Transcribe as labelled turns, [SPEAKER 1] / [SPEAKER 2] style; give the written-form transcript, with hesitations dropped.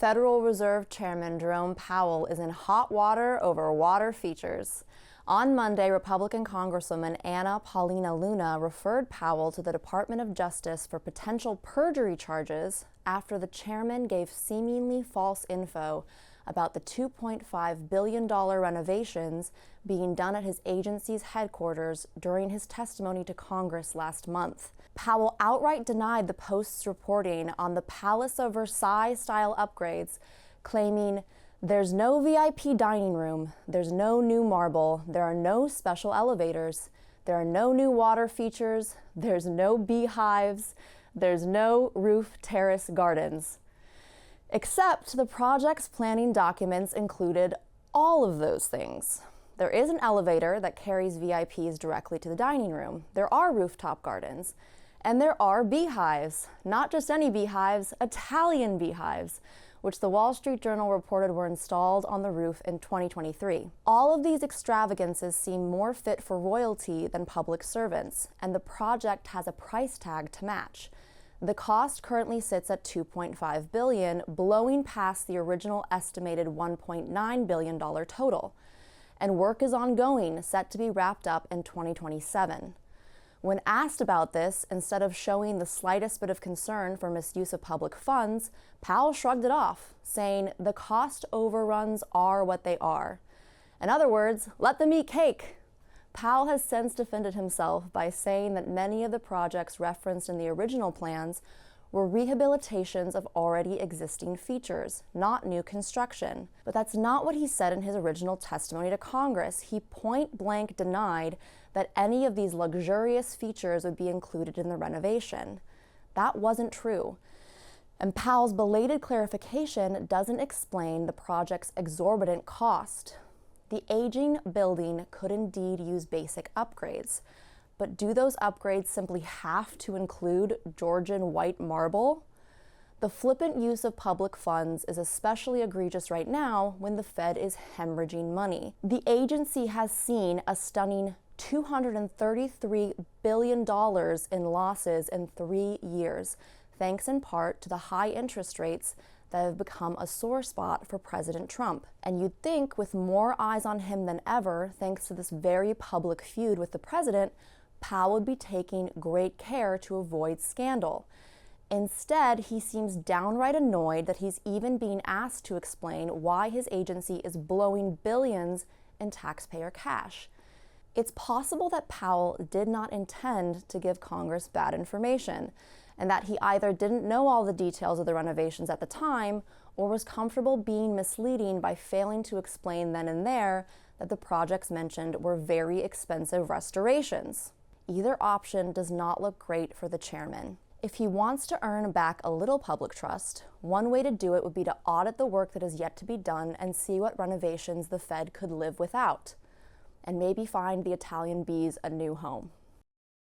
[SPEAKER 1] Federal Reserve Chairman Jerome Powell is in hot water over water features. On Monday, Republican Congresswoman Anna Paulina Luna referred Powell to the Department of Justice for potential perjury charges after the chairman gave seemingly false info about the $2.5 billion renovations being done at his agency's headquarters during his testimony to Congress last month. Powell outright denied the Post's reporting on the Palace of Versailles-style upgrades, claiming, "There's no VIP dining room, there's no new marble, there are no special elevators, there are no new water features, there's no beehives, there's no roof terrace gardens." Except the project's planning documents included all of those things. There is an elevator that carries VIPs directly to the dining room. There are rooftop gardens. And there are beehives. Not just any beehives, Italian beehives, which the Wall Street Journal reported were installed on the roof in 2023. All of these extravagances seem more fit for royalty than public servants, and the project has a price tag to match. The cost currently sits at $2.5 billion, blowing past the original estimated $1.9 billion total. And work is ongoing, set to be wrapped up in 2027. When asked about this, instead of showing the slightest bit of concern for misuse of public funds, Powell shrugged it off, saying the cost overruns are what they are. In other words, let them eat cake. Powell has since defended himself by saying that many of the projects referenced in the original plans were rehabilitations of already existing features, not new construction. But that's not what he said in his original testimony to Congress. He point-blank denied that any of these luxurious features would be included in the renovation. That wasn't true. And Powell's belated clarification doesn't explain the project's exorbitant cost. The aging building could indeed use basic upgrades. But do those upgrades simply have to include Georgian white marble? The flippant use of public funds is especially egregious right now when the Fed is hemorrhaging money. The agency has seen a stunning $233 billion in losses in 3 years, thanks in part to the high interest rates that have become a sore spot for President Trump. And you'd think with more eyes on him than ever, thanks to this very public feud with the president, Powell would be taking great care to avoid scandal. Instead, he seems downright annoyed that he's even being asked to explain why his agency is blowing billions in taxpayer cash. It's possible that Powell did not intend to give Congress bad information, and that he either didn't know all the details of the renovations at the time, or was comfortable being misleading by failing to explain then and there that the projects mentioned were very expensive restorations. Either option does not look great for the chairman. If he wants to earn back a little public trust, one way to do it would be to audit the work that is yet to be done and see what renovations the Fed could live without, and maybe find the Italian bees a new home.